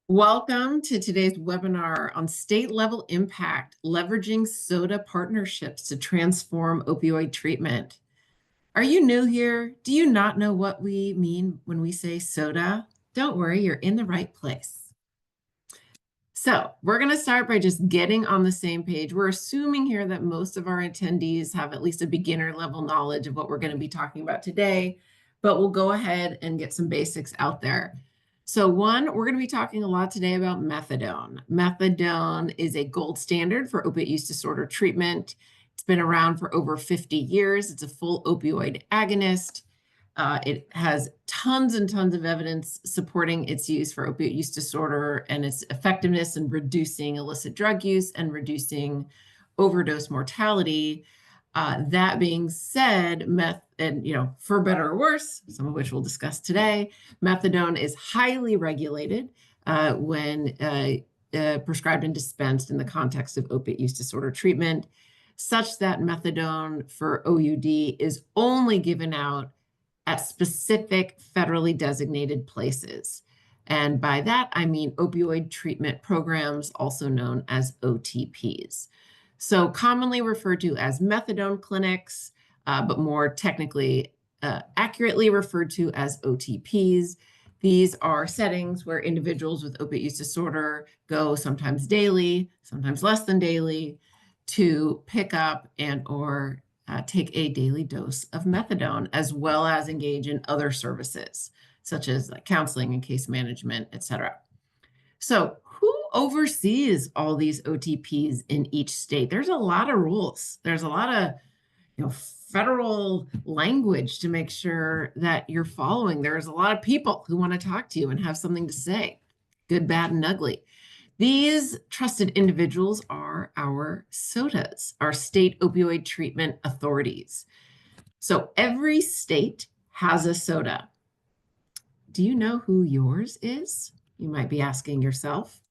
Welcome to today's webinar on state-level impact, leveraging SOTA partnerships to transform opioid treatment. Are you new here? Do you not know what we mean when we say SOTA? Don't worry, you're in the right place. So we're going to start by just getting on the same page. We're assuming here that most of our attendees have at least a beginner level knowledge of what we're going to be talking about today, but we'll go ahead and get some basics out there. So one, we're going to be talking a lot today about methadone. Methadone is a gold standard for opiate use disorder treatment. It's been around for over 50 years. It's a full opioid agonist. It has tons and tons of evidence supporting its use for opiate use disorder and its effectiveness in reducing illicit drug use and reducing overdose mortality. That being said, for better or worse, some of which we'll discuss today, methadone is highly regulated when prescribed and dispensed in the context of opiate use disorder treatment, such that methadone for OUD is only given out at specific federally designated places. And by that, I mean opioid treatment programs, also known as OTPs. So commonly referred to as methadone clinics, but more technically accurately referred to as OTPs. These are settings where individuals with opiate use disorder go sometimes daily, sometimes less than daily, to pick up or take a daily dose of methadone, as well as engage in other services, such as like counseling and case management, et cetera. So who oversees all these OTPs in each state? There's a lot of rules. There's a lot of federal language to make sure that you're following. There's a lot of people who want to talk to you and have something to say, good, bad, and ugly. These trusted individuals are our SOTAs, our state opioid treatment authorities. So every state has a SOTA. Do you know who yours is? You might be asking yourself.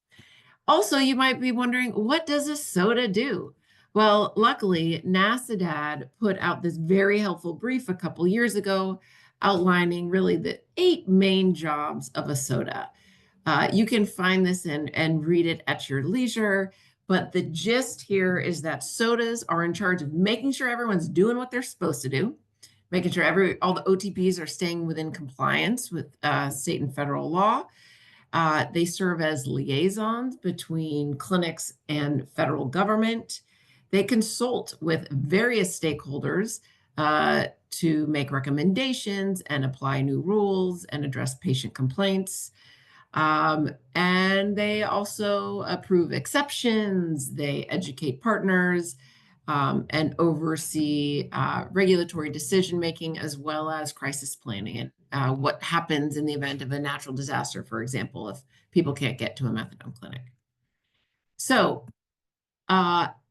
Also, you might be wondering, what does a SOTA do? Well, luckily, NASADAD put out this very helpful brief a couple years ago outlining really the 8 main jobs of a SOTA. You can find this and read it at your leisure, but the gist here is that SOTAs are in charge of making sure everyone's doing what they're supposed to do, making sure all the OTPs are staying within compliance with state and federal law. They serve as liaisons between clinics and federal government. They consult with various stakeholders to make recommendations and apply new rules and address patient complaints. And they also approve exceptions, they educate partners, and oversee regulatory decision-making as well as crisis planning and what happens in the event of a natural disaster, for example, if people can't get to a methadone clinic. So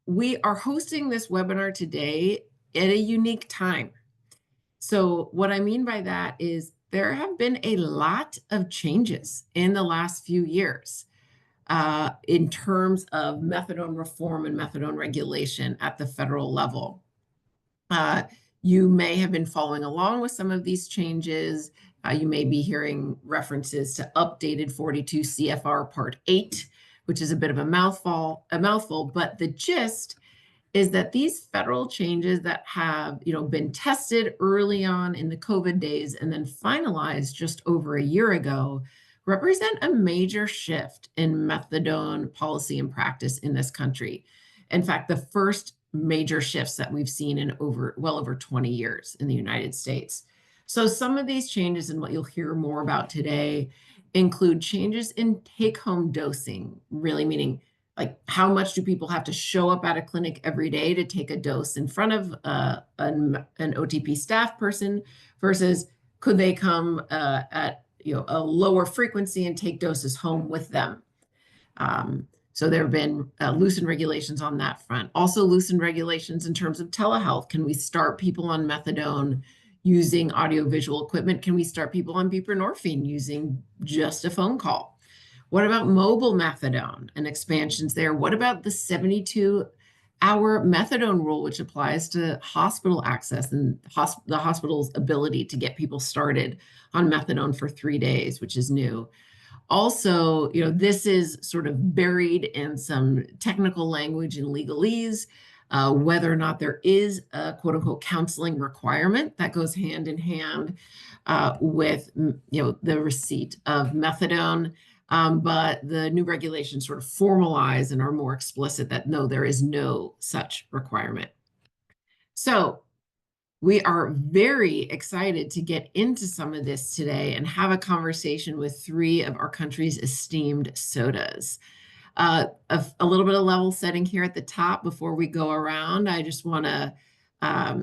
we are hosting this webinar today at a unique time. So what I mean by that is there have been a lot of changes in the last few years in terms of methadone reform and methadone regulation at the federal level. You may have been following along with some of these changes. You may be hearing references to updated 42 CFR Part 8, which is a bit of a mouthful, but the gist is that these federal changes that have been tested early on in the COVID days and then finalized just over a year ago represent a major shift in methadone policy and practice in this country. In fact, the first major shifts that we've seen in well over 20 years in the United States. So some of these changes and what you'll hear more about today include changes in take-home dosing, really meaning like how much do people have to show up at a clinic every day to take a dose in front of an OTP staff person versus could they come at a lower frequency and take doses home with them. So there have been loosened regulations on that front. Also loosened regulations in terms of telehealth. Can we start people on methadone using audiovisual equipment? Can we start people on buprenorphine using just a phone call? What about mobile methadone and expansions there? What about the 72-hour methadone rule, which applies to hospital access and the hospital's ability to get people started on methadone for 3 days, which is new? Also, this is sort of buried in some technical language and legalese, whether or not there is a quote unquote counseling requirement that goes hand in hand with the receipt of methadone. But the new regulations sort of formalize and are more explicit that no, there is no such requirement. So we are very excited to get into some of this today and have a conversation with three of our country's esteemed SOTAs. A little bit of level setting here at the top before we go around. I just want to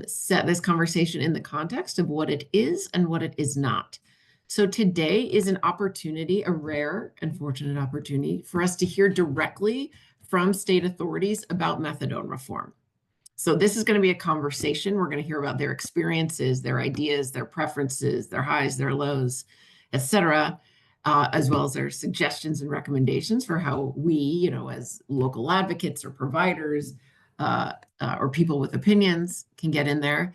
set this conversation in the context of what it is and what it is not. So today is an opportunity, a rare and fortunate opportunity for us to hear directly from state authorities about methadone reform. So this is going to be a conversation. We're going to hear about their experiences, their ideas, their preferences, their highs, their lows, etc., as well as their suggestions and recommendations for how we, as local advocates or providers or people with opinions can get in there.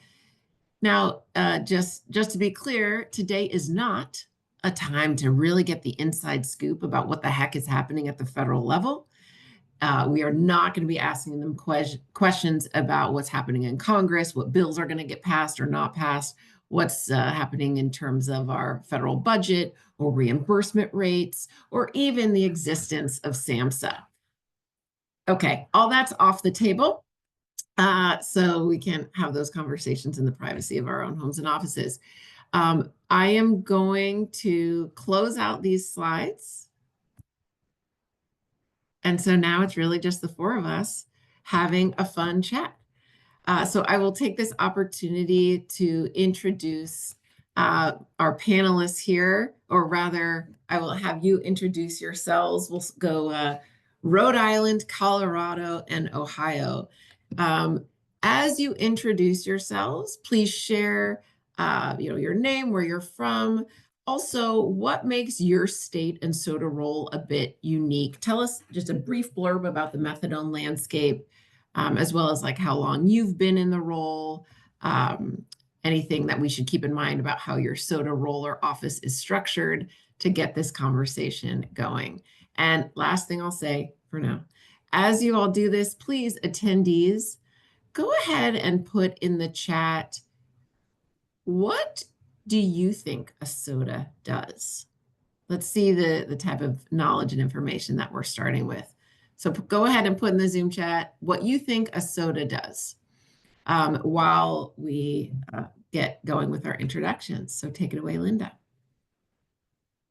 Now, just to be clear, today is not a time to really get the inside scoop about what the heck is happening at the federal level. We are not going to be asking them questions about what's happening in Congress, what bills are going to get passed or not passed, what's happening in terms of our federal budget or reimbursement rates, or even the existence of SAMHSA. Okay, all that's off the table. So we can have those conversations in the privacy of our own homes and offices. I am going to close out these slides. And so now it's really just the four of us having a fun chat. So I will take this opportunity to introduce our panelists here, or rather, I will have you introduce yourselves. We'll go Rhode Island, Colorado, and Ohio. As you introduce yourselves, please share your name, where you're from. Also, what makes your state and SOTA role a bit unique? Tell us just a brief blurb about the methadone landscape, as well as like how long you've been in the role, anything that we should keep in mind about how your SOTA role or office is structured to get this conversation going. And last thing I'll say for now, as you all do this, please, attendees, go ahead and put in the chat, what do you think a SOTA does? Let's see the type of knowledge and information that we're starting with. So go ahead and put in the Zoom chat what you think a SOTA does while we get going with our introductions. So take it away, Linda.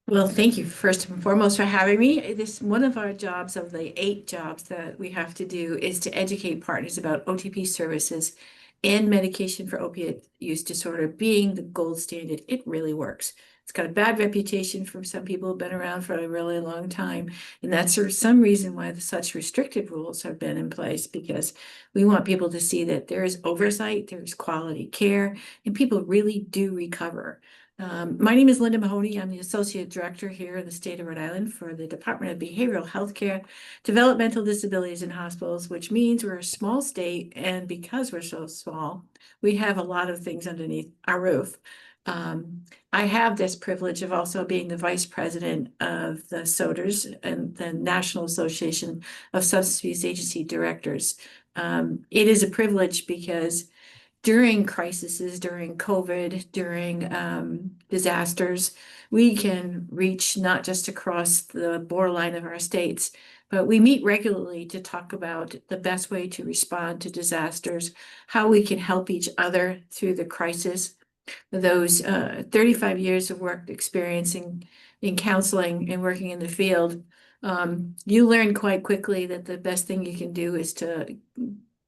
Well, thank you first and foremost for having me. One of our jobs of the 8 jobs that we have to do is to educate partners about OTP services and medication for opiate use disorder being the gold standard. It really works. It's got a bad reputation from some people who've been around for a really long time. And that's for some reason why such restrictive rules have been in place, because we want people to see that there is oversight, there's quality care, and people really do recover. My name is Linda Mahoney. I'm the Associate Director here in the state of Rhode Island for the Department of Behavioral Healthcare, Developmental Disabilities in Hospitals, which means we're a small state, and because we're so small, we have a lot of things underneath our roof. I have this privilege of also being the Vice President of the SOTAs and the National Association of Substance Abuse Agency Directors. It is a privilege because during crises, during COVID, during disasters, we can reach not just across the borderline of our states, but we meet regularly to talk about the best way to respond to disasters, how we can help each other through the crisis. Those 35 years of work experience in counseling and working in the field, you learn quite quickly that the best thing you can do is to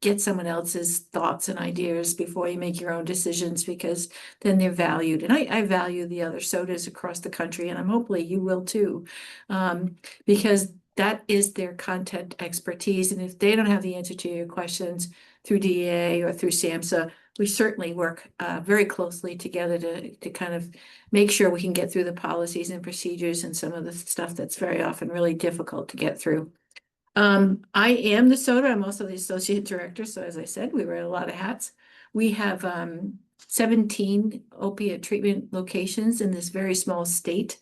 get someone else's thoughts and ideas before you make your own decisions, because then they're valued. And I value the other SOTAs across the country, and I'm hopefully you will too, because that is their content expertise. And if they don't have the answer to your questions through DEA or through SAMHSA, we certainly work very closely together to kind of make sure we can get through the policies and procedures and some of the stuff that's very often really difficult to get through. I am the SOTA. I'm also the Associate Director. So as I said, we wear a lot of hats. We have 17 opiate treatment locations in this very small state.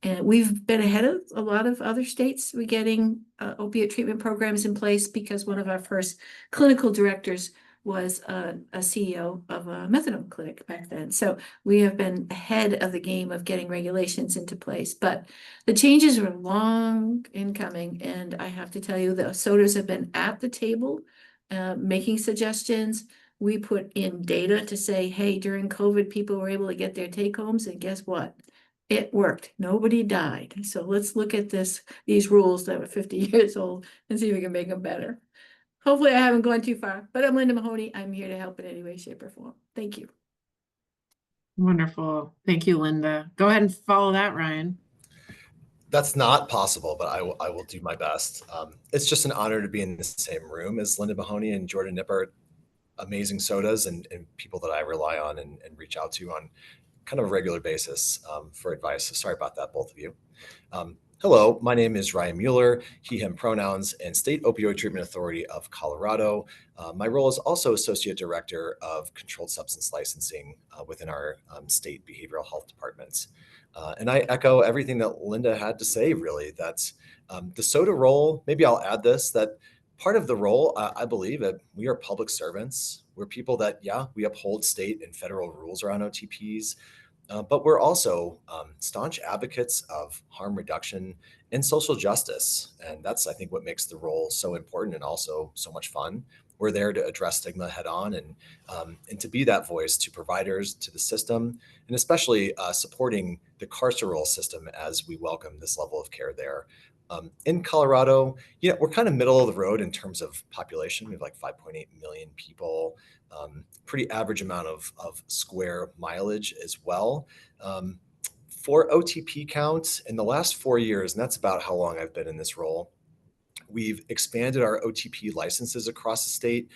And we've been ahead of a lot of other states with getting opiate treatment programs in place because one of our first clinical directors was a CEO of a methadone clinic back then. So we have been ahead of the game of getting regulations into place. But the changes are long in coming. And I have to tell you, the SOTAs have been at the table making suggestions. We put in data to say, hey, during COVID, people were able to get their take homes. And guess what? It worked. Nobody died. So let's look at these rules that are 50 years old and see if we can make them better. Hopefully I haven't gone too far, but I'm Linda Mahoney. I'm here to help in any way, shape, or form. Thank you. Wonderful. Thank you, Linda. Go ahead and follow that, Ryan. That's not possible, but I will do my best. It's just an honor to be in the same room as Linda Mahoney and Jordan Nipper, amazing SOTAs and people that I rely on and reach out to on kind of a regular basis for advice. So sorry about that, both of you. Hello, my name is Ryan Mueller, he, him pronouns, and State Opioid Treatment Authority of Colorado. My role is also Associate Director of Controlled Substance Licensing within our state behavioral health departments. And I echo everything that Linda had to say, really. That's the SOTA role. Maybe I'll add this, that part of the role, I believe that we are public servants. We're people that, yeah, we uphold state and federal rules around OTPs. But we're also staunch advocates of harm reduction and social justice. And that's, I think, what makes the role so important and also so much fun. We're there to address stigma head on and to be that voice to providers, to the system, and especially supporting the carceral system as we welcome this level of care there. In Colorado, we're kind of middle of the road in terms of population. We have like 5.8 million people, pretty average amount of square mileage as well. For OTP counts in the last 4 years, and that's about how long I've been in this role, we've expanded our OTP licenses across the state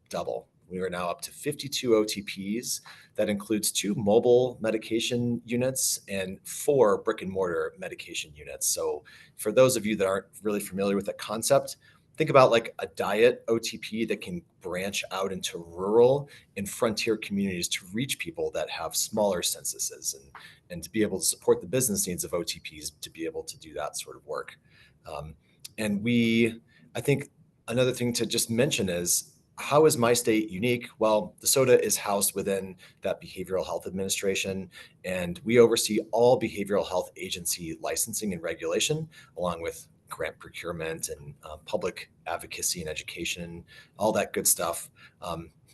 double. We are now up to 52 OTPs. That includes 2 mobile medication units and 4 brick and mortar medication units. So for those of you that aren't really familiar with that concept, think about like a diet OTP that can branch out into rural and frontier communities to reach people that have smaller censuses and to be able to support the business needs of OTPs to be able to do that sort of work. And I think another thing to just mention is, how is my state unique? Well, the SOTA is housed within that Behavioral Health Administration, and we oversee all behavioral health agency licensing and regulation, along with grant procurement and public advocacy and education, all that good stuff.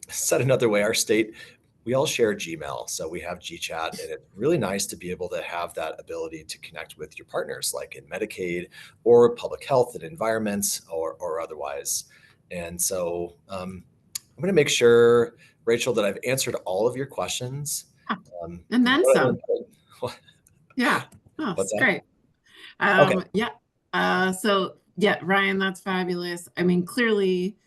Said another way, our state, we all share Gmail. So we have GChat, and it's really nice to be able to have that ability to connect with your partners, like in Medicaid or public health and environments or otherwise. And so I'm going to make sure, Rachel, that I've answered all of your questions. And then some. Yeah. Oh, What's that's that? great. Okay. Yeah. So yeah, Ryan, that's fabulous. I mean, clearly,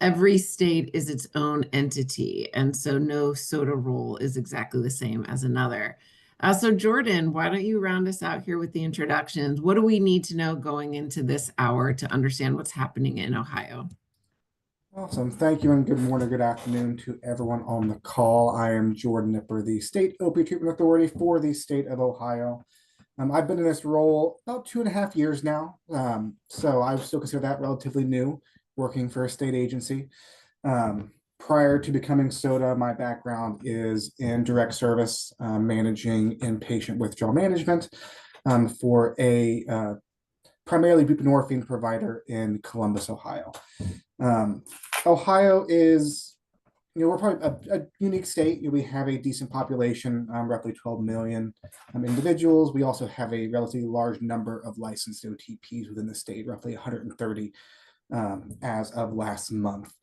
every state is its own entity, and so no SOTA role is exactly the same as another. So Jordan, why don't you round us out here with the introductions? What do we need to know going into this hour to understand what's happening in Ohio? Awesome. Thank you, and good morning, good afternoon to everyone on the call. I am Jordan Nipper, the State Opioid Treatment Authority for the state of Ohio. I've been in this role about 2.5 years now, so I still consider that relatively new, working for a state agency. Prior to becoming SOTA, my background is in direct service, managing inpatient withdrawal management for a primarily buprenorphine provider in Columbus, Ohio. Ohio is, we're probably a unique state. We have a decent population, roughly 12 million individuals. We also have a relatively large number of licensed OTPs within the state, roughly 130 as of last month.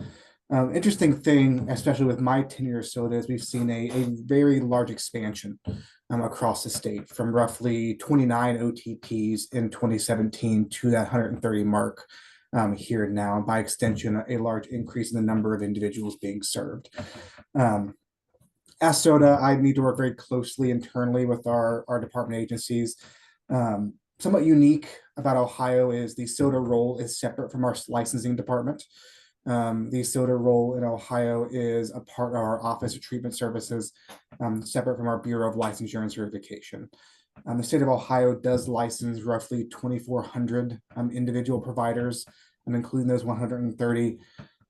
Interesting thing, especially with my tenure as SOTA, is we've seen a very large expansion across the state from roughly 29 OTPs in 2017 to that 130 mark here now, and by extension, a large increase in the number of individuals being served. As SOTA, I need to work very closely internally with our department agencies. Somewhat unique about Ohio is the SOTA role is separate from our licensing department. The SOTA role in Ohio is a part of our Office of Treatment Services, separate from our Bureau of Licensure and Certification. The state of Ohio does license roughly 2,400 individual providers, including those 130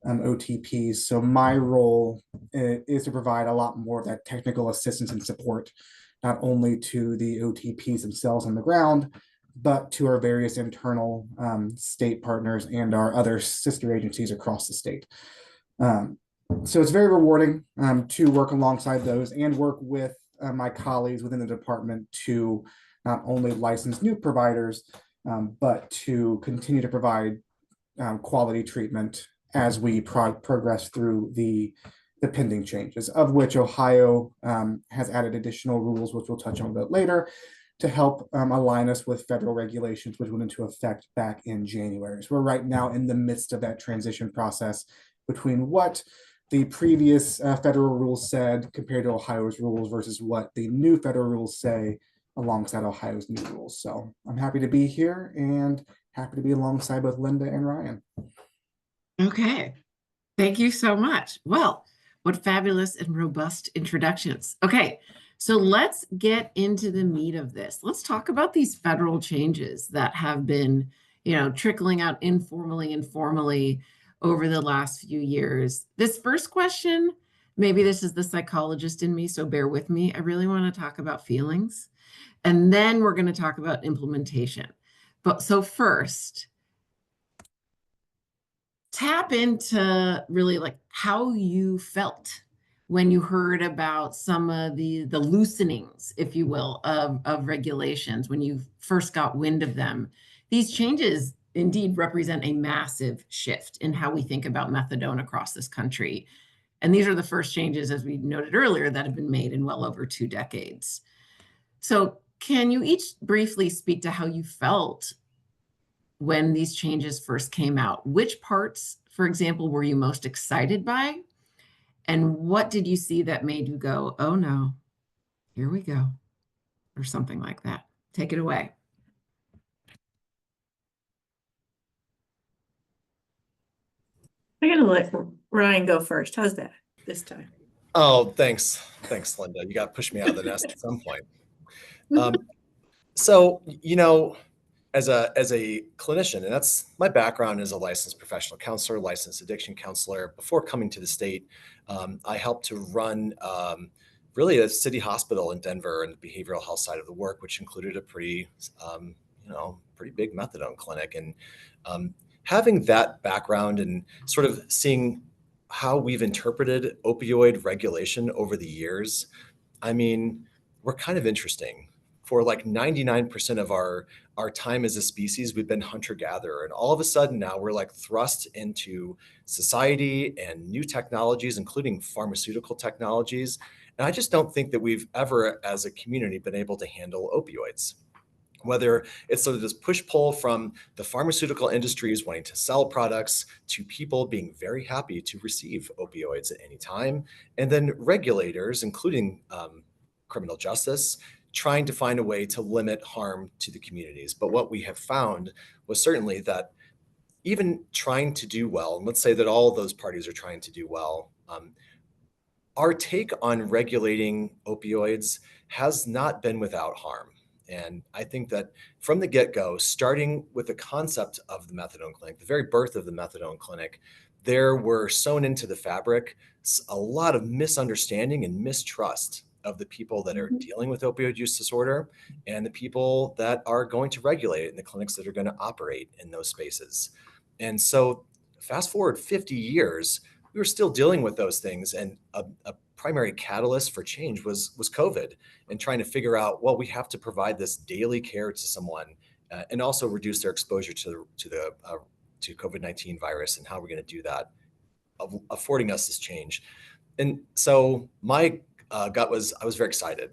OTPs. So my role is to provide a lot more of that technical assistance and support, not only to the OTPs themselves on the ground, but to our various internal state partners and our other sister agencies across the state. So it's very rewarding to work alongside those and work with my colleagues within the department to not only license new providers, but to continue to provide quality treatment as we progress through the pending changes, of which Ohio has added additional rules, which we'll touch on a bit later, to help align us with federal regulations, which went into effect back in January. So we're right now in the midst of that transition process between what the previous federal rules said compared to Ohio's rules versus what the new federal rules say alongside Ohio's new rules. So I'm happy to be here and happy to be alongside both Linda and Ryan. Okay. Thank you so much. Well, what fabulous and robust introductions. Okay, so let's get into the meat of this. Let's talk about these federal changes that have been, trickling out informally and formally over the last few years. This first question, maybe this is the psychologist in me, so bear with me. I really want to talk about feelings, and then we're going to talk about implementation. But so first, tap into really like how you felt when you heard about some of the loosenings, if you will, of regulations when you first got wind of them. These changes indeed represent a massive shift in how we think about methadone across this country. And these are the first changes, as we noted earlier, that have been made in well over 2 decades. So can you each briefly speak to how you felt when these changes first came out? Which parts, for example, were you most excited by? And what did you see that made you go, oh no, here we go, or something like that? Take it away. I'm gonna let Ryan go first. How's that this time? Oh, thanks. Thanks, Linda. You got to push me out of the nest at some point. So, as a clinician, and that's my background as a licensed professional counselor, licensed addiction counselor. Before coming to the state, I helped to run really a city hospital in Denver and the behavioral health side of the work, which included a pretty big methadone clinic. And having that background and sort of seeing how we've interpreted opioid regulation over the years, I mean, we're kind of interesting. For like 99% of our time as a species, we've been hunter-gatherer. And all of a sudden now we're like thrust into society and new technologies, including pharmaceutical technologies. And I just don't think that we've ever, as a community, been able to handle opioids. Whether it's sort of this push-pull from the pharmaceutical industries wanting to sell products to people being very happy to receive opioids at any time, and then regulators, including criminal justice, trying to find a way to limit harm to the communities. But what we have found was certainly that even trying to do well, and let's say that all of those parties are trying to do well, our take on regulating opioids has not been without harm. And I think that from the get-go, starting with the concept of the methadone clinic, the very birth of the methadone clinic, there were sewn into the fabric a lot of misunderstanding and mistrust of the people that are dealing with opioid use disorder and the people that are going to regulate it in the clinics that are going to operate in those spaces. And so fast forward 50 years, we were still dealing with those things. And a primary catalyst for change was COVID and trying to figure out, well, we have to provide this daily care to someone and also reduce their exposure to COVID-19 virus, and how we're going to do that, affording us this change. And so my gut was, I was very excited.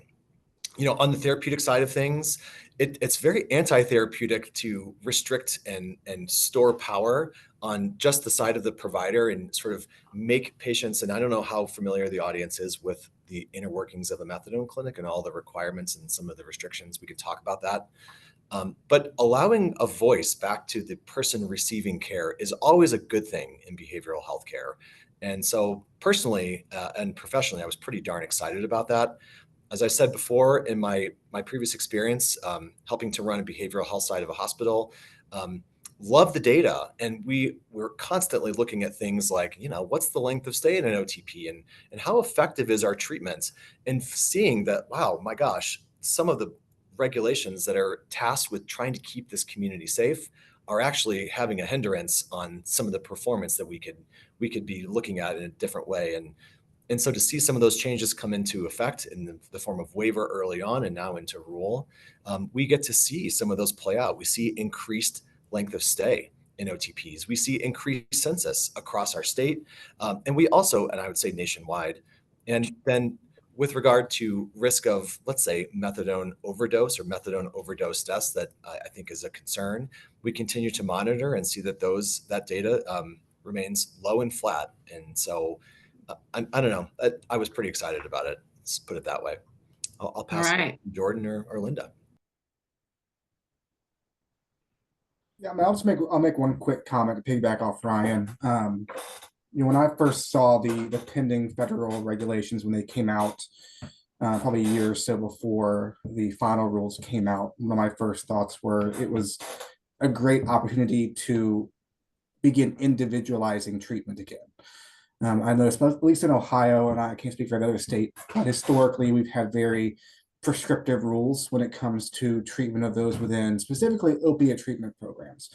On the therapeutic side of things, it's very anti-therapeutic to restrict and store power on just the side of the provider and sort of make patients, and I don't know how familiar the audience is with the inner workings of a methadone clinic and all the requirements and some of the restrictions. We could talk about that. But allowing a voice back to the person receiving care is always a good thing in behavioral health care. And so personally and professionally, I was pretty darn excited about that. as I said before, in my previous experience, helping to run a behavioral health side of a hospital, love the data, and we're constantly looking at things like, what's the length of stay in an OTP, and how effective is our treatment, and seeing that, wow, my gosh, some of the regulations that are tasked with trying to keep this community safe are actually having a hindrance on some of the performance that we could be looking at in a different way. And so to see some of those changes come into effect in the form of waiver early on and now into rule, we get to see some of those play out. We see increased length of stay in OTPs. We see increased census across our state. And we also, and I would say nationwide. And then with regard to risk of, let's say, methadone overdose or methadone overdose deaths that I think is a concern, we continue to monitor and see that that data remains low and flat. And so I don't know. I was pretty excited about it. Let's put it that way. I'll All pass it right. to Jordan or Linda. Yeah, I mean, I'll make one quick comment to piggyback off Ryan. When I first saw the pending federal regulations when they came out, probably a year or so before the final rules came out, one of my first thoughts were it was a great opportunity to begin individualizing treatment again. I noticed, at least in Ohio, and I can't speak for another state, but historically we've had very prescriptive rules when it comes to treatment of those within specifically opiate treatment programs.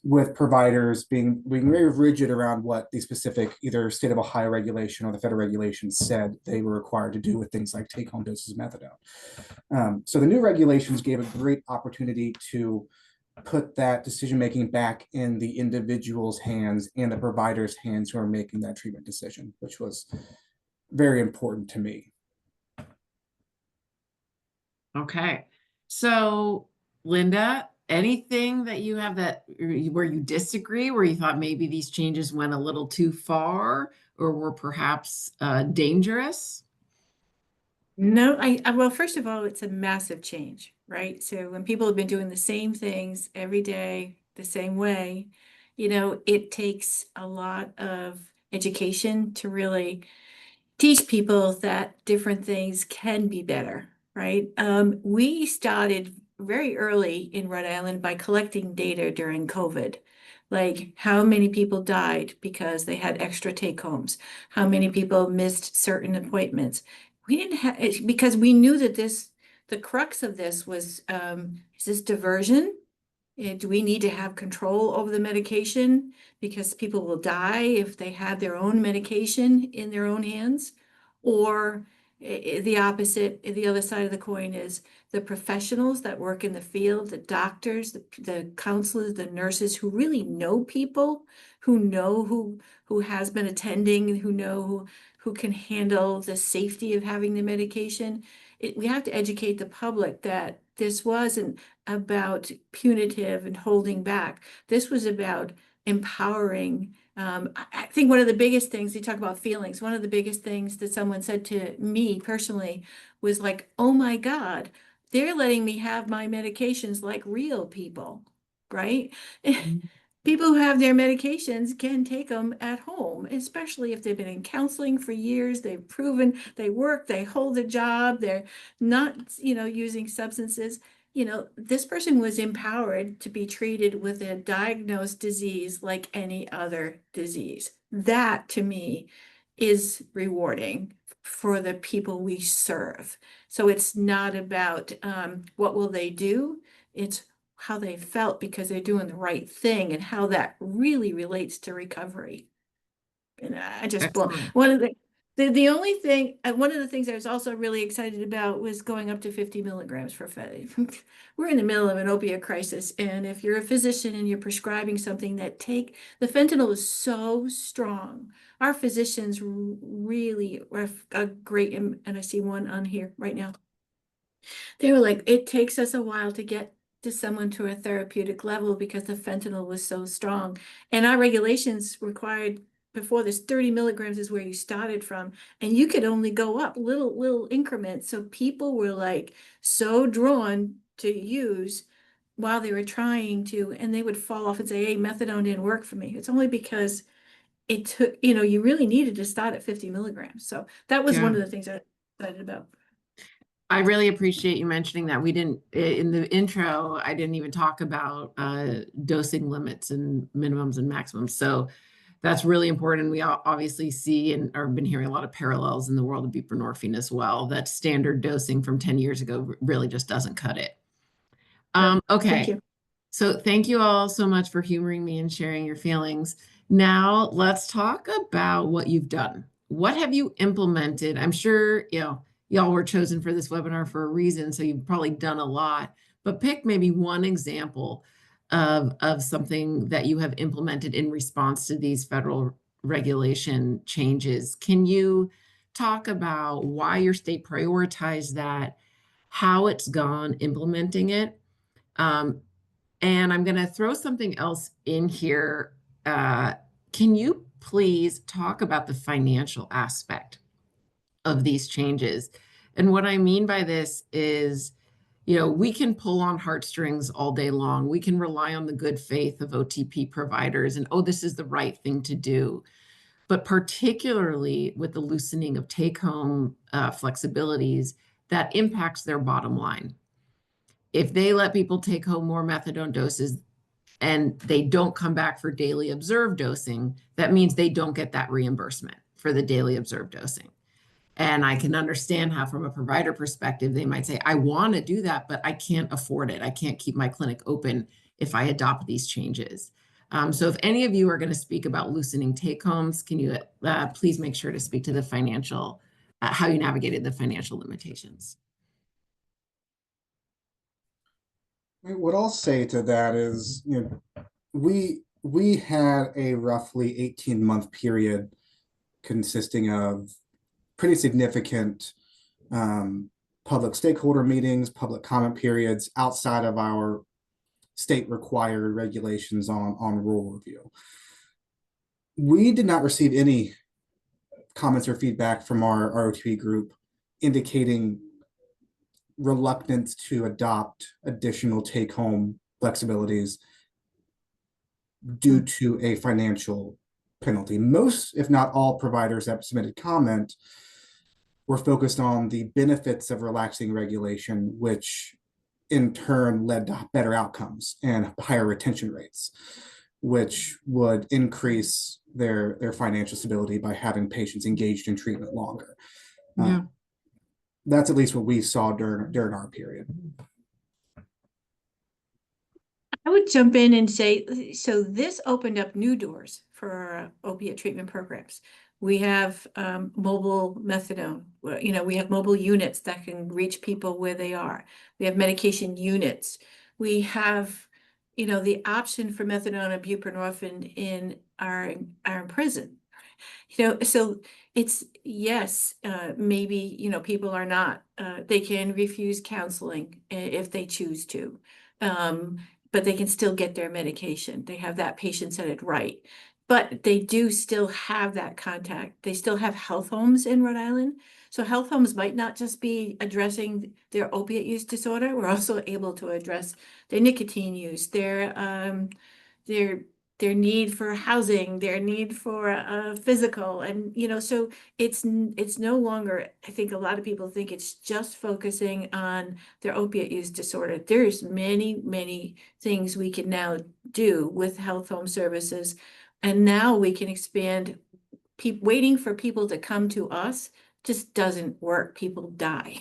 With providers being very rigid around what the specific either state of Ohio regulation or the federal regulation said they were required to do with things like take-home doses of methadone. So the new regulations gave a great opportunity to put that decision making back in the individual's hands and the provider's hands who are making that treatment decision, which was very important to me. Okay. So, Linda, anything that you have where you disagree, where you thought maybe these changes went a little too far or were perhaps dangerous? No, well, first of all, it's a massive change, right? So when people have been doing the same things every day, the same way, it takes a lot of education to really teach people that different things can be better, right? We started very early in Rhode Island by collecting data during COVID, like how many people died because they had extra take homes, how many people missed certain appointments. We didn't have it because we knew that the crux of this was, is this diversion? Do we need to have control over the medication because people will die if they have their own medication in their own hands? Or the opposite, the other side of the coin is the professionals that work in the field, the doctors, the counselors, the nurses who really know people, who know who has been attending, who can handle the safety of having the medication. We have to educate the public that this wasn't about punitive and holding back. This was about empowering. I think one of the biggest things, you talk about feelings, one of the biggest things that someone said to me personally was like, oh my God, they're letting me have my medications like real people, right? People who have their medications can take them at home, especially if they've been in counseling for years. They've proven they work, they hold a job, they're not, using substances. This person was empowered to be treated with a diagnosed disease like any other disease. That to me is rewarding for the people we serve. So it's not about what will they do, it's how they felt because they're doing the right thing and how that really relates to recovery. And I just, Excellent. one of the only thing, one of the things I was also really excited about was going up to 50 milligrams for fentanyl. We're in the middle of an opiate crisis. And if you're a physician and you're prescribing something the fentanyl is so strong. Our physicians really are a great, and I see one on here right now. They were like, it takes us a while to get to someone to a therapeutic level because the fentanyl was so strong. And our regulations required before this 30 milligrams is where you started from. And you could only go up little increments. So people were like so drawn to use while they were trying to, and they would fall off and say, hey, methadone didn't work for me. It's only because it took, you really needed to start at 50 milligrams. So that was one Yeah. of the things that excited about. I really appreciate you mentioning that. We didn't, in the intro, I didn't even talk about dosing limits and minimums and maximums. So that's really important. We obviously see and have been hearing a lot of parallels in the world of buprenorphine as well. That standard dosing from 10 years ago really just doesn't cut it. Thank Okay. you. So thank you all so much for humoring me and sharing your feelings. Now let's talk about what you've done. What have you implemented? I'm sure, y'all were chosen for this webinar for a reason, so you've probably done a lot, but pick maybe one example of something that you have implemented in response to these federal regulation changes. Can you talk about why your state prioritized that, how it's gone implementing it? And I'm going to throw something else in here. Can you please talk about the financial aspect of these changes? And what I mean by this is, we can pull on heartstrings all day long. We can rely on the good faith of OTP providers and, oh, this is the right thing to do. But particularly with the loosening of take-home flexibilities, that impacts their bottom line. If they let people take home more methadone doses and they don't come back for daily observed dosing, that means they don't get that reimbursement for the daily observed dosing. And I can understand how, from a provider perspective, they might say, I want to do that, but I can't afford it. I can't keep my clinic open if I adopt these changes. So if any of you are going to speak about loosening take homes, can you please make sure to speak to the financial, how you navigated the financial limitations? What I'll say to that is, we had a roughly 18-month period consisting of pretty significant public stakeholder meetings, public comment periods outside of our state required regulations on rule review. We did not receive any comments or feedback from our OTP group indicating reluctance to adopt additional take-home flexibilities due to a financial penalty. Most, if not all, providers that submitted comment were focused on the benefits of relaxing regulation, which in turn led to better outcomes and higher retention rates, which would increase their financial stability by having patients engaged in treatment longer. Yeah. That's at least what we saw during our period. I would jump in and say, so this opened up new doors for our opiate treatment programs. We have mobile methadone. We have mobile units that can reach people where they are. We have medication units. We have, the option for methadone and buprenorphine in our prison. So it's, yes, maybe, people are not, they can refuse counseling if they choose to. But they can still get their medication. They have that patient-centered right. But they do still have that contact. They still have health homes in Rhode Island. So health homes might not just be addressing their opiate use disorder. We're also able to address their nicotine use, their need for housing, their need for physical, and so it's no longer, I think a lot of people think it's just focusing on their opiate use disorder. There's many things we can now do with health home services, and now we can expand. Waiting for people to come to us just doesn't work. People die.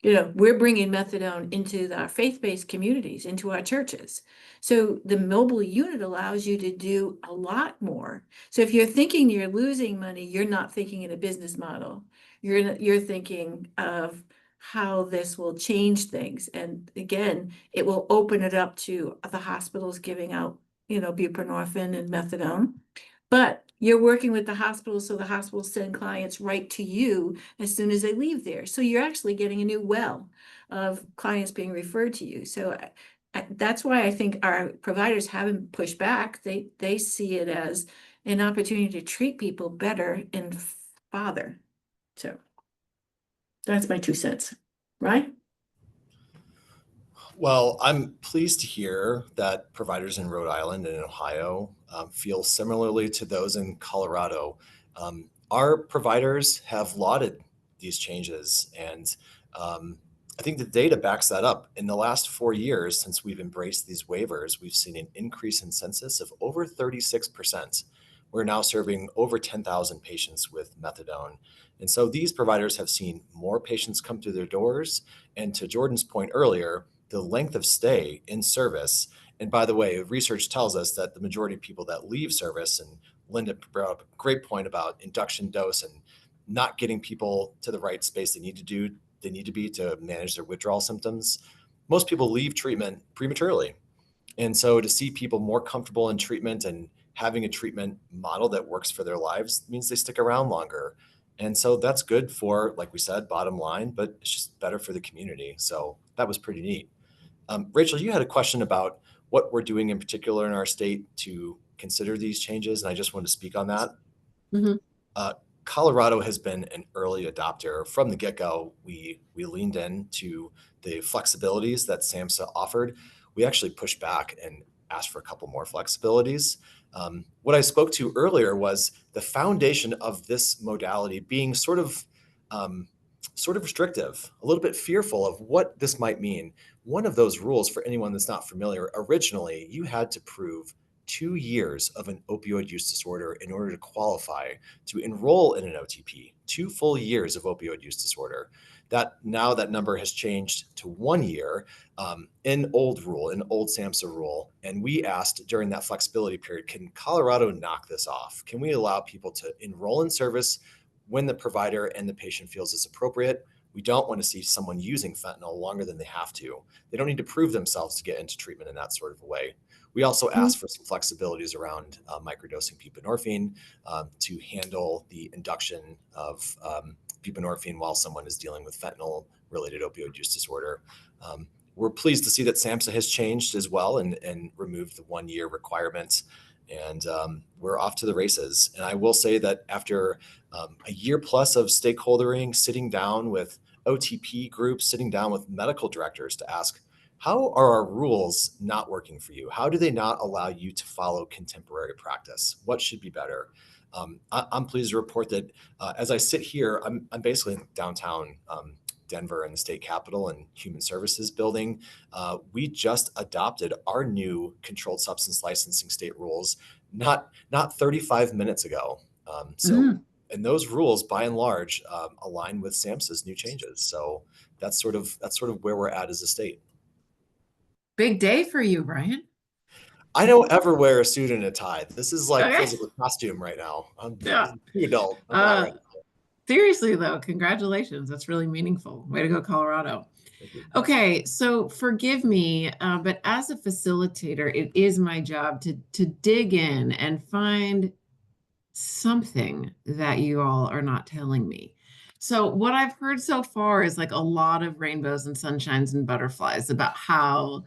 We're bringing methadone into the faith-based communities, into our churches. So the mobile unit allows you to do a lot more. So if you're thinking you're losing money, you're not thinking in a business model. You're thinking of how this will change things. And again, it will open it up to the hospitals giving out, buprenorphine and methadone. But you're working with the hospital, so the hospital send clients right to you as soon as they leave there. So you're actually getting a new well of clients being referred to you. So that's why I think our providers haven't pushed back. They see it as an opportunity to treat people better and farther. So that's my 2 cents, right? Well, I'm pleased to hear that providers in Rhode Island and in Ohio feel similarly to those in Colorado. Our providers have lauded these changes. And I think the data backs that up. In the last 4 years, since we've embraced these waivers, we've seen an increase in census of over 36%. We're now serving over 10,000 patients with methadone. And so these providers have seen more patients come through their doors. And to Jordan's point earlier, the length of stay in service. And by the way, research tells us that the majority of people that leave service, and Linda brought up a great point about induction dose and not getting people to the right space they need to be to manage their withdrawal symptoms. Most people leave treatment prematurely. And so to see people more comfortable in treatment and having a treatment model that works for their lives means they stick around longer. And so that's good for, like we said, bottom line, but it's just better for the community. So that was pretty neat. Rachel, you had a question about what we're doing in particular in our state to consider these changes, and I just wanted to speak on that. Mhm. Colorado has been an early adopter. From the get-go, we leaned into the flexibilities that SAMHSA offered. We actually pushed back and asked for a couple more flexibilities. What I spoke to earlier was the foundation of this modality being sort of restrictive, a little bit fearful of what this might mean. One of those rules, for anyone that's not familiar, originally you had to prove 2 years of an opioid use disorder in order to qualify to enroll in an OTP, 2 full years of opioid use disorder. Now that number has changed to 1 year in old SAMHSA rule. And we asked during that flexibility period, can Colorado knock this off? Can we allow people to enroll in service when the provider and the patient feels it's appropriate? We don't want to see someone using fentanyl longer than they have to. They don't need to prove themselves to get into treatment in that sort of a way. We also asked for some flexibilities around microdosing buprenorphine to handle the induction of buprenorphine while someone is dealing with fentanyl-related opioid use disorder. We're pleased to see that SAMHSA has changed as well and removed the 1-year requirement. And we're off to the races. And I will say that after a year plus of stakeholdering, sitting down with OTP groups, sitting down with medical directors to ask, how are our rules not working for you? How do they not allow you to follow contemporary practice? What should be better? I'm pleased to report that as I sit here, I'm basically in downtown Denver in the state capitol and human services building. We just adopted our new controlled substance licensing state rules not 35 minutes ago. And those rules, by and large, align with SAMHSA's new changes. So that's sort of where we're at as a state. Big day for you, Brian. I don't ever wear a suit and a tie. This is like Okay. feels like a costume right now. I'm Yeah. too adult. I'm not right. Seriously, though, congratulations. That's really meaningful. Way to go, Colorado. Thank you. Okay, so forgive me, but as a facilitator, it is my job to dig in and find something that you all are not telling me. So what I've heard so far is like a lot of rainbows and sunshines and butterflies about how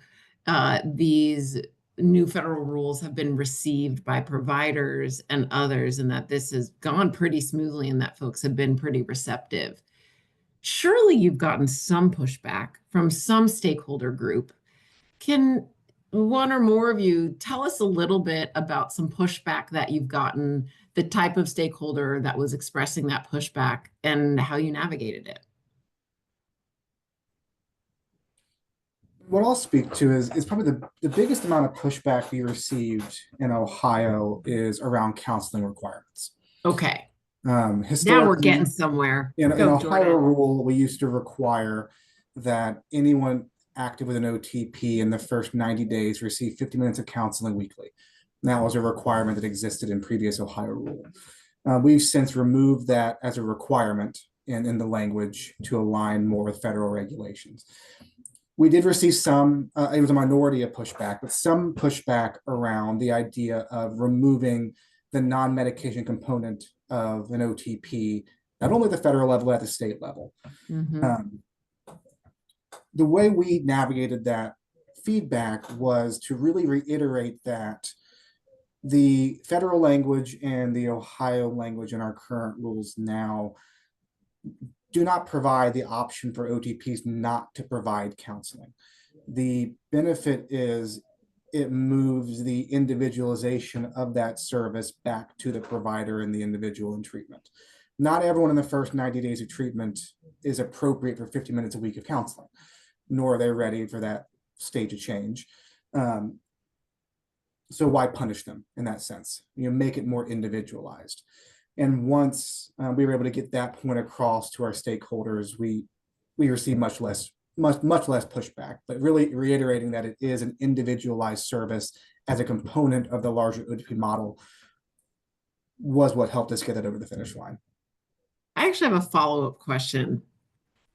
these new federal rules have been received by providers and others, and that this has gone pretty smoothly and that folks have been pretty receptive. Surely you've gotten some pushback from some stakeholder group. Can one or more of you tell us a little bit about some pushback that you've gotten, the type of stakeholder that was expressing that pushback, and how you navigated it? What I'll speak to is probably the biggest amount of pushback we received in Ohio is around counseling requirements. Okay. Now we're Historically, getting somewhere. in Go, Ohio Jordan. rule, we used to require that anyone active with an OTP in the first 90 days receive 50 minutes of counseling weekly. That was a requirement that existed in previous Ohio rule. We've since removed that as a requirement in the language to align more with federal regulations. We did receive some, it was a minority of pushback, but some pushback around the idea of removing the non-medication component of an OTP, not only at the federal level, at the state level. The way we navigated that feedback was to really reiterate that the federal language and the Ohio language in our current rules now do not provide the option for OTPs not to provide counseling. The benefit is it moves the individualization of that service back to the provider and the individual in treatment. not everyone in the first 90 days of treatment is appropriate for 50 minutes a week of counseling, nor are they ready for that stage of change. So why punish them in that sense? Make it more individualized. And once we were able to get that point across to our stakeholders, we received much less pushback, but really reiterating that it is an individualized service as a component of the larger OTP model was what helped us get it over the finish line. I actually have a follow-up question.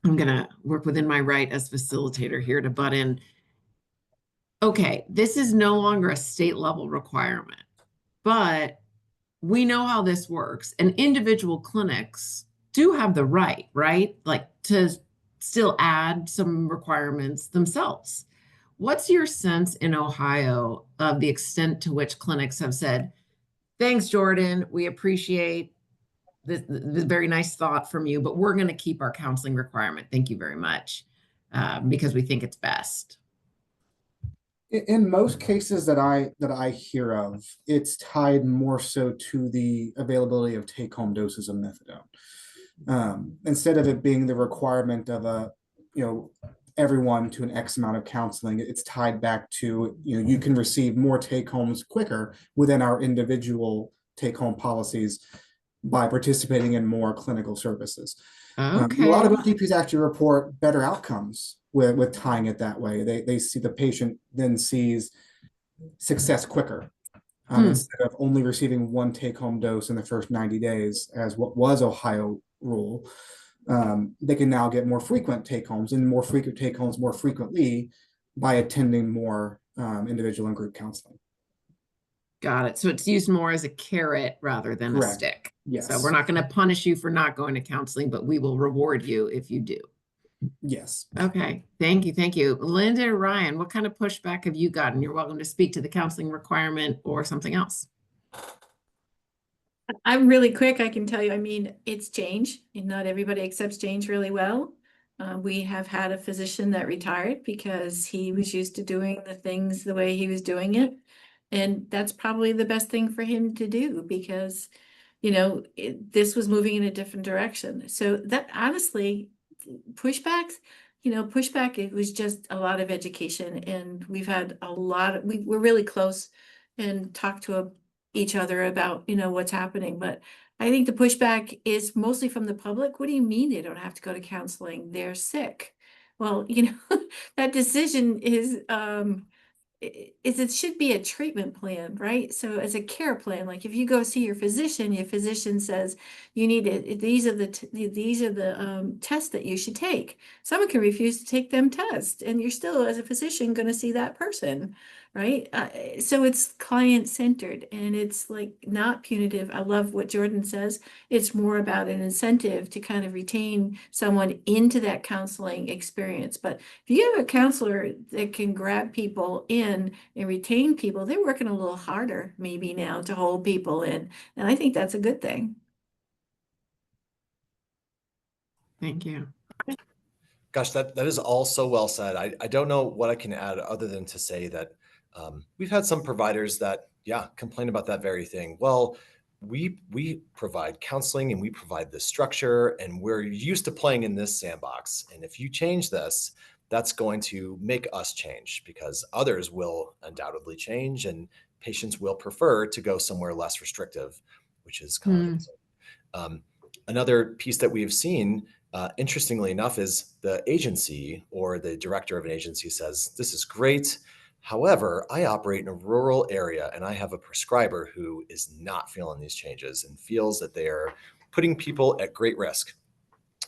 I'm going to work within my right as facilitator here to butt in. Okay, this is no longer a state level requirement, but we know how this works. And individual clinics do have the right? Like to still add some requirements themselves. What's your sense in Ohio of the extent to which clinics have said, thanks, Jordan, we appreciate this very nice thought from you, but we're going to keep our counseling requirement. Thank you very much, because we think it's best. In most cases that I hear of, it's tied more so to the availability of take-home doses of methadone. Instead of it being the requirement of everyone to an X amount of counseling, it's tied back to, you can receive more take-homes quicker within our individual take-home policies by participating in more clinical services. Okay. A lot of OTPs actually report better outcomes with tying it that way. They see the patient then sees success quicker. Instead of only receiving one take-home dose in the first 90 days, as what was Ohio rule, they can now get more frequent take-homes and more frequent take-homes more frequently by attending more individual and group counseling. Got it. So it's used more as a carrot rather than a stick. Yes. So we're not going to punish you for not going to counseling, but we will reward you if you do. Yes. Okay. Thank you. Thank you. Linda or Ryan, what kind of pushback have you gotten? You're welcome to speak to the counseling requirement or something else. I'm really quick. I can tell you, I mean, it's change and not everybody accepts change really well. We have had a physician that retired because he was used to doing the things the way he was doing it. And that's probably the best thing for him to do because, this was moving in a different direction. So that honestly, pushback, it was just a lot of education. And we've had we're really close and talk to each other about, what's happening. But I think the pushback is mostly from the public. What do you mean they don't have to go to counseling? They're sick. Well, that decision is it should be a treatment plan, right? So as a care plan, like if you go see your physician says you need it, these are the tests that you should take. Someone can refuse to take them tests, and you're still, as a physician, going to see that person, right? So it's client centered, and it's like not punitive. I love what Jordan says. It's more about an incentive to kind of retain someone into that counseling experience. But if you have a counselor that can grab people in and retain people, they're working a little harder maybe now to hold people in. And I think that's a good thing. Thank you. Gosh, that is all so well said. I don't know what I can add other than to say that we've had some providers that, complain about that very thing. Well, we provide counseling and we provide the structure and we're used to playing in this sandbox. And if you change this, that's going to make us change because others will undoubtedly change and patients will prefer to go somewhere less restrictive, which is kind of another piece that we've seen, interestingly enough, is the agency or the director of an agency says, this is great. However, I operate in a rural area and I have a prescriber who is not feeling these changes and feels that they are putting people at great risk.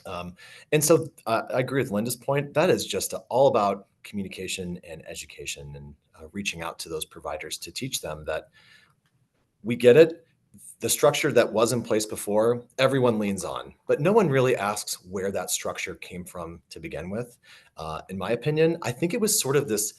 And so I agree with Linda's point. That is just all about communication and education and reaching out to those providers to teach them that we get it. The structure that was in place before, everyone leans on, but no one really asks where that structure came from to begin with. In my opinion, I think it was sort of this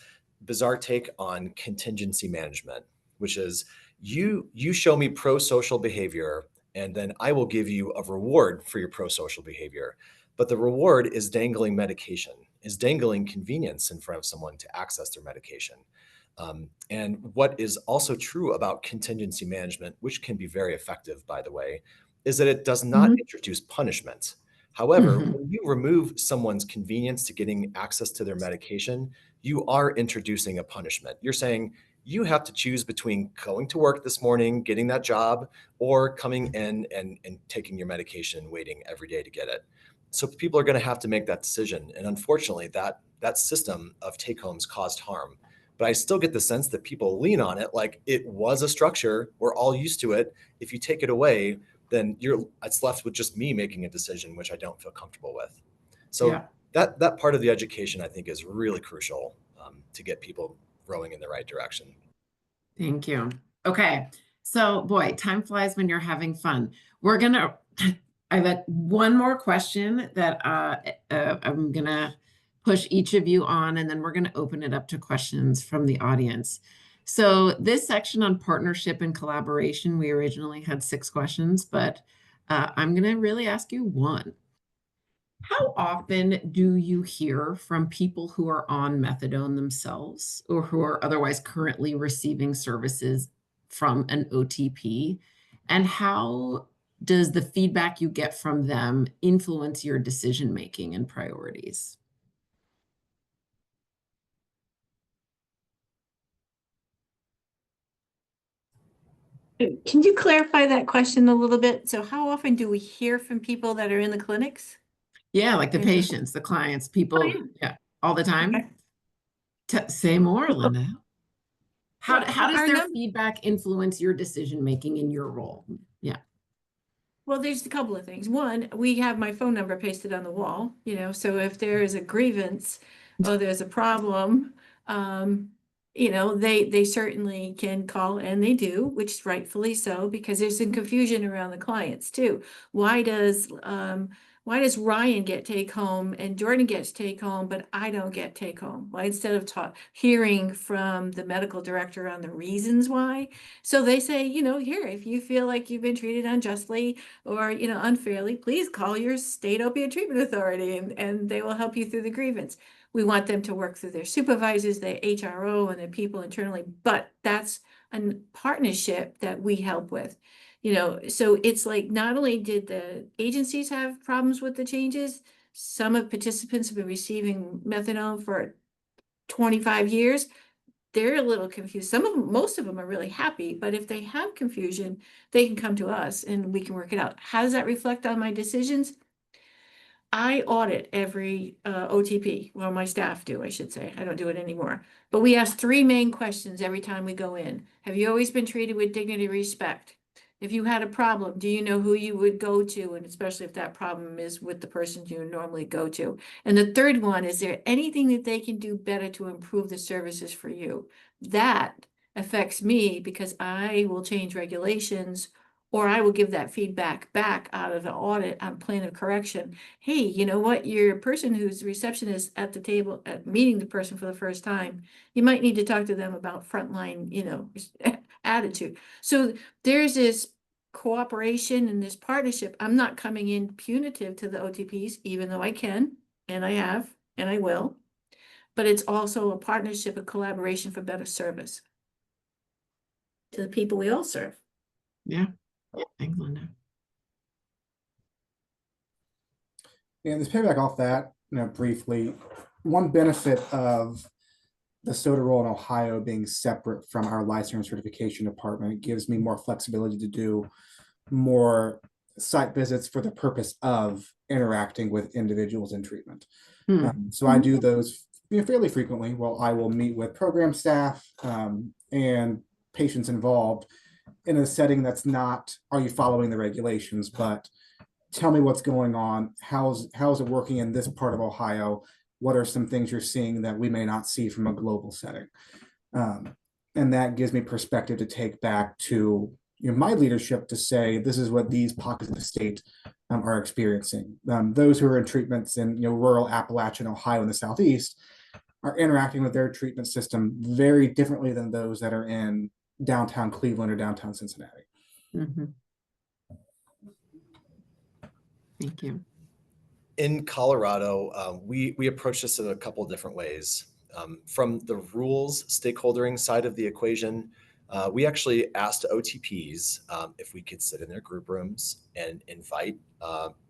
bizarre take on contingency management, which is you show me pro-social behavior and then I will give you a reward for your pro-social behavior. But the reward is dangling medication, is dangling convenience in front of someone to access their medication. And what is also true about contingency management, which can be very effective, by the way, is that it does not Mhm. introduce punishment. However, Mhm. when you remove someone's convenience to getting access to their medication, you are introducing a punishment. You're saying you have to choose between going to work this morning, getting that job, or coming in and taking your medication and waiting every day to get it. So people are going to have to make that decision. And unfortunately, that system of take homes caused harm. But I still get the sense that people lean on it like it was a structure. We're all used to it. If you take it away, then it's left with just me making a decision, which I don't feel comfortable with. So Yeah. that part of the education, I think, is really crucial to get people rowing in the right direction. Thank you. Okay. So, boy, time flies when you're having fun. We're gonna, I've got one more question that I'm gonna push each of you on, and then we're gonna open it up to questions from the audience. So this section on partnership and collaboration, we originally had 6 questions, but I'm gonna really ask you one. How often do you hear from people who are on methadone themselves or who are otherwise currently receiving services from an OTP? And how does the feedback you get from them influence your decision making and priorities? Can you clarify that question a little bit? So how often do we hear from people that are in the clinics? Yeah, like the In the- patients, the clients, Oh, people, yeah. yeah, all the Okay. time. Say more, Linda. Well, How does our their number. feedback influence your decision making in your role? Yeah. Well, there's a couple of things. One, we have my phone number pasted on the wall, so if there is a grievance or there's a problem, um, they certainly can call, and they do, which rightfully so, because there's some confusion around the clients too. Why does Ryan get take home and Jordan gets take home, but I don't get take home? Why, instead of hearing from the medical director on the reasons why? So they say, here, if you feel like you've been treated unjustly or unfairly, please call your state opioid treatment authority, and they will help you through the grievance. We want them to work through their supervisors, their HRO, and their people internally, but that's a partnership that we help with. So it's like, not only did the agencies have problems with the changes, some of participants have been receiving methadone for 25 years. They're a little confused. Most of them are really happy, but if they have confusion, they can come to us and we can work it out. How does that reflect on my decisions? I audit every OTP. Well, my staff do, I should say. I don't do it anymore. But we ask 3 main questions every time we go in. Have you always been treated with dignity and respect? If you had a problem, do you know who you would go to? And especially if that problem is with the person you normally go to. And the third one, is there anything that they can do better to improve the services for you? That affects me because I will change regulations, or I will give that feedback back out of the audit on plan of correction. Hey, you know what? Your person who's receptionist at the table, meeting the person for the first time, you might need to talk to them about frontline, attitude. So there's this cooperation and this partnership. I'm not coming in punitive to the OTPs, even though I can, and I have, and I will. But it's also a partnership, a collaboration for better service to the people we all serve. Yeah. Thanks, Linda. And this payback off that, briefly, one benefit of the SOTA role in Ohio being separate from our licensing certification department, it gives me more flexibility to do more site visits for the purpose of interacting with individuals in treatment. So I do those fairly frequently. Well, I will meet with program staff and patients involved in a setting that's not, are you following the regulations, but tell me what's going on. How's it working in this part of Ohio? What are some things you're seeing that we may not see from a global setting? And that gives me perspective to take back to my leadership to say, this is what these pockets of the state are experiencing. Those who are in treatments in rural Appalachian, Ohio, in the Southeast are interacting with their treatment system very differently than those that are in downtown Cleveland or downtown Cincinnati. Thank you. In Colorado, we approach this in a couple of different ways. From the rules stakeholdering side of the equation, we actually asked OTPs if we could sit in their group rooms and invite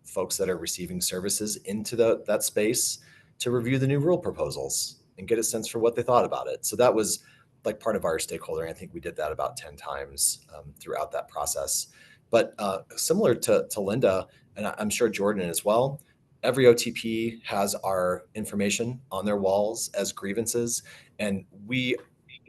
folks that are receiving services into that space to review the new rule proposals and get a sense for what they thought about it. So that was like part of our stakeholder. I think we did that about 10 times throughout that process. But similar to Linda, and I'm sure Jordan as well, every OTP has our information on their walls as grievances. And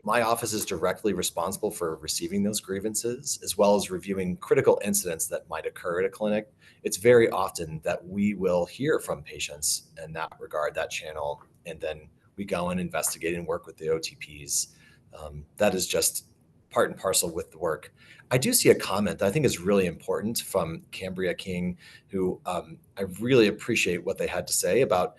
my office is directly responsible for receiving those grievances, as well as reviewing critical incidents that might occur at a clinic. It's very often that we will hear from patients in that regard, that channel, and then we go and investigate and work with the OTPs. That is just part and parcel with the work. I do see a comment that I think is really important from Cambria King, who I really appreciate what they had to say about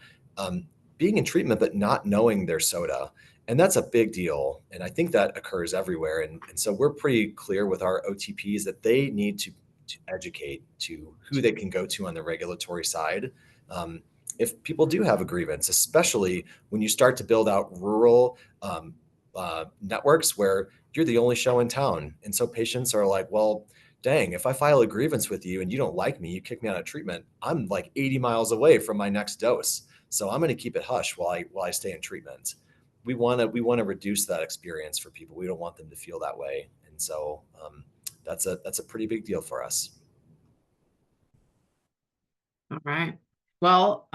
being in treatment but not knowing their SOTA. And that's a big deal. And I think that occurs everywhere. And so we're pretty clear with our OTPs that they need to educate to who they can go to on the regulatory side. If people do have a grievance, especially when you start to build out rural networks where you're the only show in town. And so patients are like, well, dang, if I file a grievance with you and you don't like me, you kick me out of treatment, I'm like 80 miles away from my next dose. So I'm going to keep it hush while I stay in treatment. We want to reduce that experience for people. We don't want them to feel that way. And so that's a pretty big deal for us. All right. Well,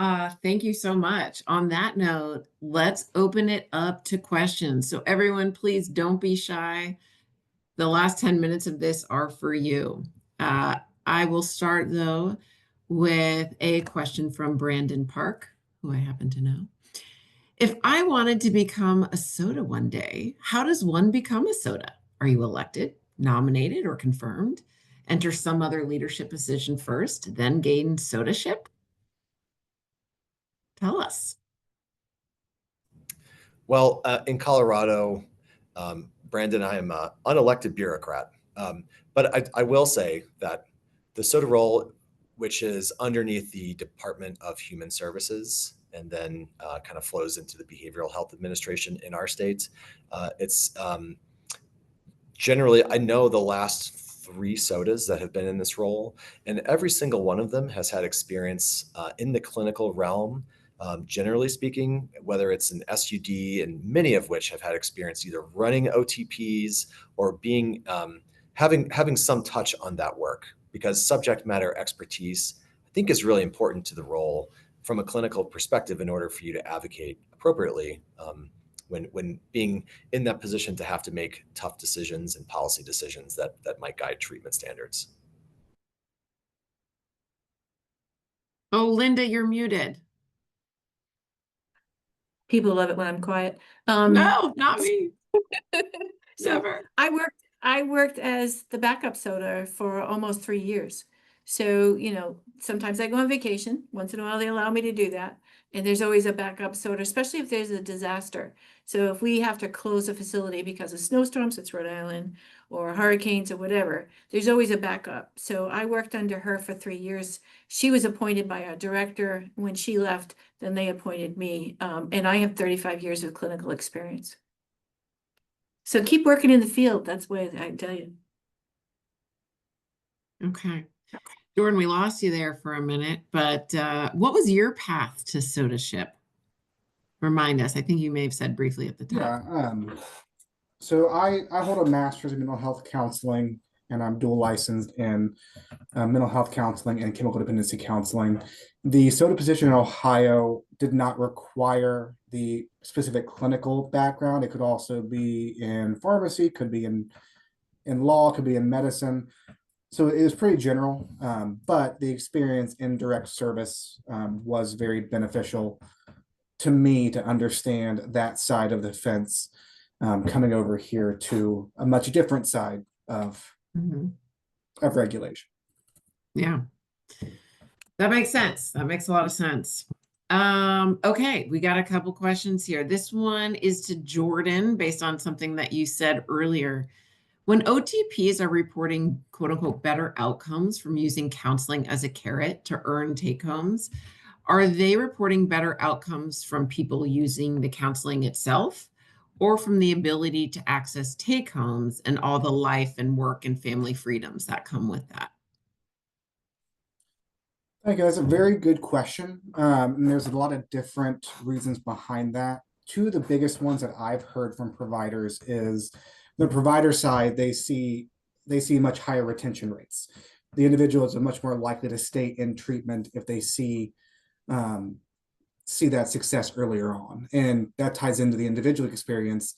thank you so much. On that note, let's open it up to questions. So everyone, please don't be shy. The last 10 minutes of this are for you. I will start, though, with a question from Brandon Park, who I happen to know. If I wanted to become a SOTA one day, how does one become a SOTA? Are you elected, nominated, or confirmed? Enter some other leadership position first, then gain SOTA-ship? Tell us. Well, in Colorado, Brandon, I am an unelected bureaucrat. But I will say that the SOTA role, which is underneath the Department of Human Services, and then kind of flows into the Behavioral Health Administration in our state, it's generally, I know the last 3 SOTAs that have been in this role, and every single one of them has had experience in the clinical realm. Generally speaking, whether it's an SUD, and many of which have had experience either running OTPs or being having some touch on that work, because subject matter expertise, I think, is really important to the role from a clinical perspective in order for you to advocate appropriately when being in that position to have to make tough decisions and policy decisions that might guide treatment standards. Oh, Linda, you're muted. People love it when I'm quiet. No, not me. So Never. I worked as the backup SOTA for almost 3 years. So, sometimes I go on vacation. Once in a while, they allow me to do that. And there's always a backup SOTA, especially if there's a disaster. So if we have to close a facility because of snowstorms, it's Rhode Island, or hurricanes or whatever, there's always a backup. So I worked under her for 3 years. She was appointed by our director. When she left, then they appointed me. And I have 35 years of clinical experience. So keep working in the field. That's what I tell you. Okay. Jordan, we lost you there for a minute, but what was your path to SOTA-ship? Remind us. I think you may have said briefly at the top. Yeah. So I hold a master's in mental health counseling, and I'm dual licensed in mental health counseling and chemical dependency counseling. The SOTA position in Ohio did not require the specific clinical background. It could also be in pharmacy, could be in law, could be in medicine. So it was pretty general, but the experience in direct service was very beneficial to me to understand that side of the fence, coming over here to a much different side of regulation. Yeah, that makes sense. That makes a lot of sense. Okay, we got a couple questions here. This one is to Jordan based on something that you said earlier. When OTPs are reporting quote unquote better outcomes from using counseling as a carrot to earn take homes, are they reporting better outcomes from people using the counseling itself, or from the ability to access take-homes and all the life and work and family freedoms that come with that? Thank you. That's a very good question. And there's a lot of different reasons behind that. Two of the biggest ones that I've heard from providers is the provider side, they see much higher retention rates. The individuals are much more likely to stay in treatment if they um, see that success earlier on. And that ties into the individual experience.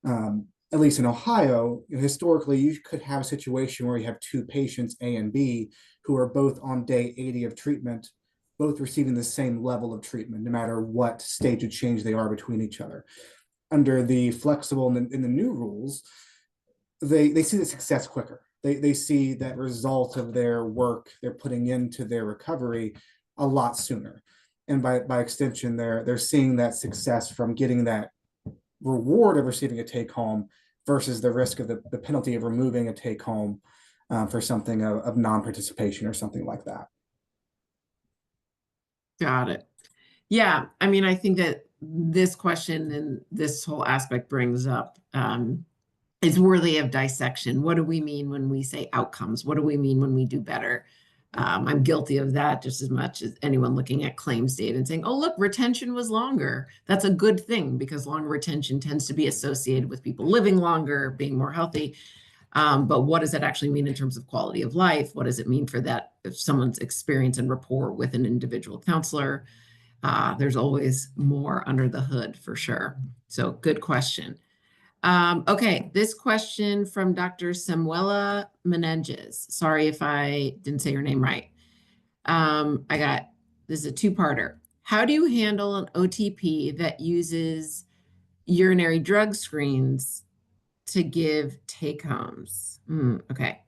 At least in Ohio, historically, you could have a situation where you have two patients, A and B, who are both on day 80 of treatment, both receiving the same level of treatment, no matter what stage of change they are between each other. Under the flexible and in the new rules, they see the success quicker. They see that result of their work they're putting into their recovery a lot sooner. And by extension, they're seeing that success from getting that reward of receiving a take home versus the risk of the penalty of removing a take home for something of non-participation or something like that. Got it. Yeah, I mean, I think that this question and this whole aspect brings up is worthy of dissection. What do we mean when we say outcomes? What do we mean when we do better? I'm guilty of that just as much as anyone looking at claims data and saying, oh, look, retention was longer. That's a good thing because longer retention tends to be associated with people living longer, being more healthy. But what does that actually mean in terms of quality of life? What does it mean for that if someone's experience and rapport with an individual counselor? There's always more under the hood for sure. So good question. Okay, this question from Dr. Samuela Menendez. Sorry if I didn't say your name right. This is a two-parter. How do you handle an OTP that uses urinary drug screens to give take-homes? Okay.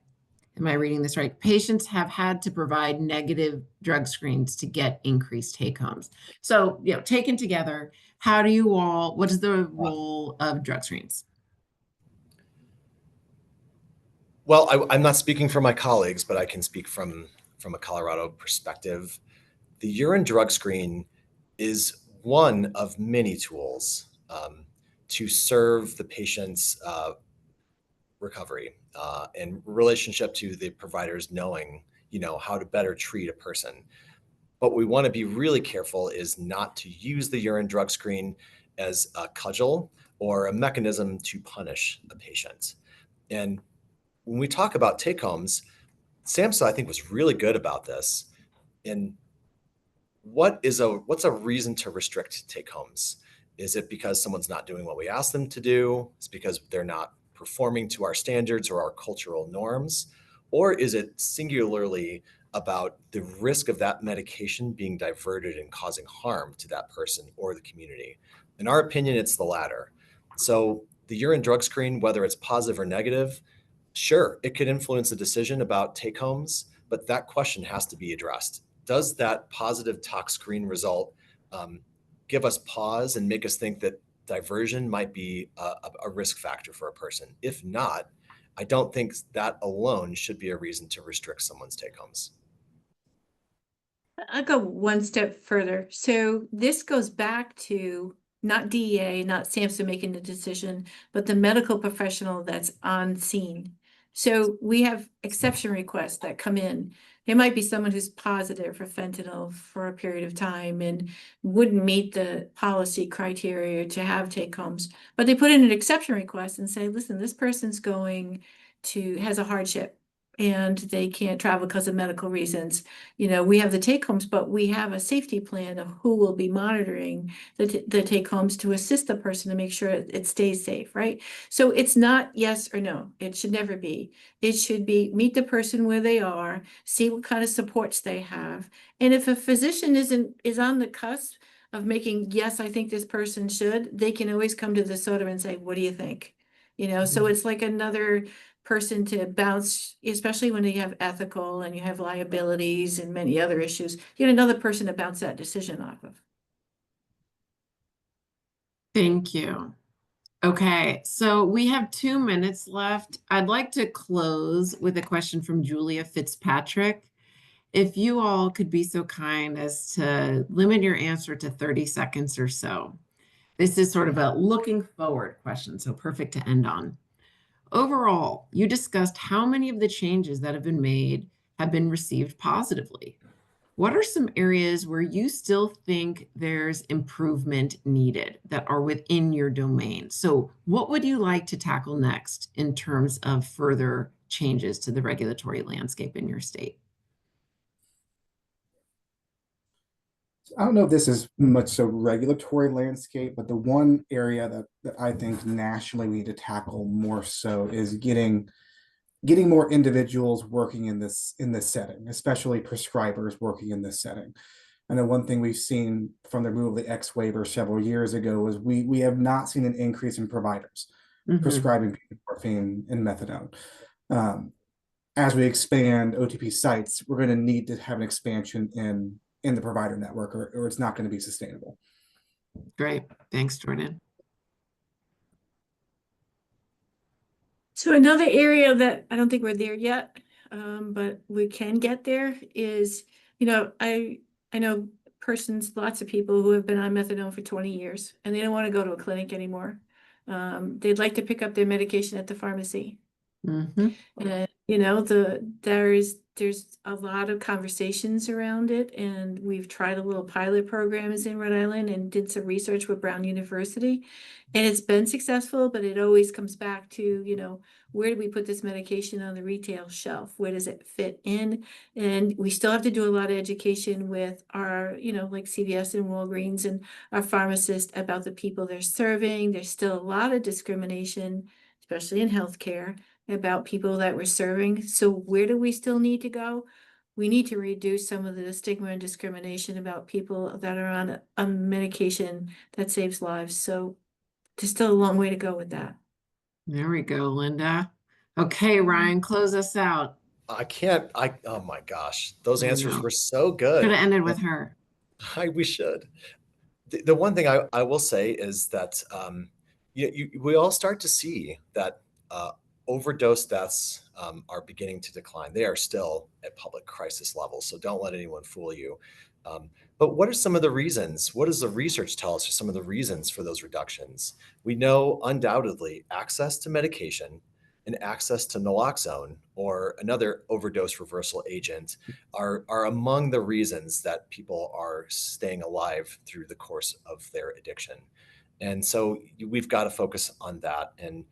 Am I reading this right? Patients have had to provide negative drug screens to get increased take-homes. So, taken together, what is the role of drug screens? Well, I'm not speaking for my colleagues, but I can speak from a Colorado perspective. The urine drug screen is one of many tools to serve the patient's recovery and relationship to the providers knowing, how to better treat a person. But we want to be really careful is not to use the urine drug screen as a cudgel or a mechanism to punish a patient. And when we talk about take homes, SAMHSA, I think, was really good about this. And what's a reason to restrict take homes? Is it because someone's not doing what we ask them to do? It's because they're not performing to our standards or our cultural norms? Or is it singularly about the risk of that medication being diverted and causing harm to that person or the community? In our opinion, it's the latter. So the urine drug screen, whether it's positive or negative, sure, it could influence the decision about take homes, but that question has to be addressed. Does that positive tox screen result give us pause and make us think that diversion might be a risk factor for a person? If not, I don't think that alone should be a reason to restrict someone's take homes. I'll go one step further. So this goes back to not DEA, not SAMHSA making the decision, but the medical professional that's on scene. So we have exception requests that come in. It might be someone who's positive for fentanyl for a period of time and wouldn't meet the policy criteria to have take homes, but they put in an exception request and say, listen, this person's has a hardship and they can't travel because of medical reasons. We have the take homes, but we have a safety plan of who will be monitoring the take homes to assist the person to make sure it stays safe, right? So it's not yes or no. It should never be. It should be meet the person where they are, see what kind of supports they have. And if a physician is on the cusp of making, yes, I think this person should, they can always come to the SOTA and say, what do you think? So it's like another person to bounce, especially when you have ethical and you have liabilities and many other issues, you get another person to bounce that decision off of. Thank you. Okay, so we have 2 minutes left. I'd like to close with a question from Julia Fitzpatrick. If you all could be so kind as to limit your answer to 30 seconds or so. This is sort of a looking forward question, so perfect to end on. Overall, you discussed how many of the changes that have been made have been received positively. What are some areas where you still think there's improvement needed that are within your domain? So, what would you like to tackle next in terms of further changes to the regulatory landscape in your state? I don't know if this is much a regulatory landscape, but the one area that I think nationally we need to tackle more so is getting more individuals working in this setting, especially prescribers working in this setting. I know one thing we've seen from the removal of the X waiver several years ago is we have not seen an increase in providers prescribing morphine and methadone. As we expand OTP sites, we're going to need to have an expansion in the provider network, or it's not going to be sustainable. Great. Thanks, Jordan. So another area that I don't think we're there yet, but we can get there is, I know lots of people who have been on methadone for 20 years and they don't want to go to a clinic anymore. They'd like to pick up their medication at the pharmacy. And there's a lot of conversations around it, and we've tried a little pilot programs in Rhode Island and did some research with Brown University, and it's been successful, but it always comes back to, where do we put this medication on the retail shelf? Where does it fit in? And we still have to do a lot of education with our, like CVS and Walgreens and our pharmacists about the people they're serving. There's still a lot of discrimination, especially in healthcare, about people that we're serving. So where do we still need to go? We need to reduce some of the stigma and discrimination about people that are on a medication that saves lives. So there's still a long way to go with that. There we go, Linda. Okay, Ryan, close us out. Oh my gosh, those I answers know. were so good. Could have ended with her. We should. The one thing I will say is that we all start to see that overdose deaths are beginning to decline. They are still at public crisis levels, so don't let anyone fool you. But what are some of the reasons? What does the research tell us are some of the reasons for those reductions? We know undoubtedly access to medication and access to naloxone or another overdose reversal agent are among the reasons that people are staying alive through the course of their addiction. And so we've got to focus on that, and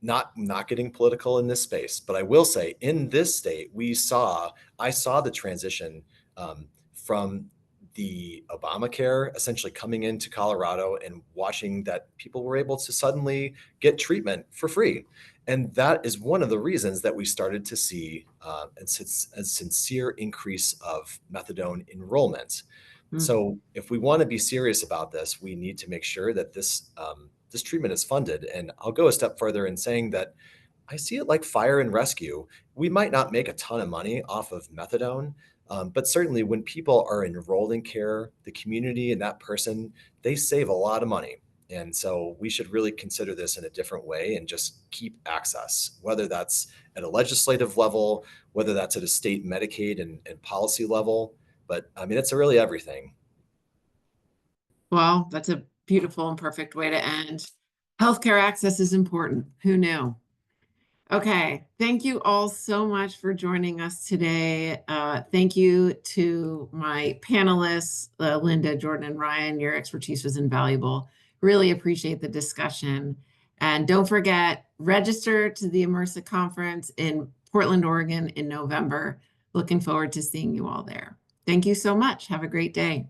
not getting political in this space, but I will say in this state, I saw the transition from the Obamacare essentially coming into Colorado and watching that people were able to suddenly get treatment for free. And that is one of the reasons that we started to see a sincere increase of methadone enrollment. So if we want to be serious about this, we need to make sure that this treatment is funded. And I'll go a step further in saying that I see it like fire and rescue. We might not make a ton of money off of methadone, but certainly when people are enrolled in care, the community and that person, they save a lot of money. And so we should really consider this in a different way and just keep access, whether that's at a legislative level, whether that's at a state Medicaid and policy level. But I mean, it's really everything. Well, that's a beautiful and perfect way to end. Healthcare access is important. Who knew? Okay, thank you all so much for joining us today. Thank you to my panelists, Linda, Jordan, and Ryan. Your expertise was invaluable. Really appreciate the discussion. And don't forget, register to the AMERSA conference in Portland, Oregon in November. Looking forward to seeing you all there. Thank you so much. Have a great day.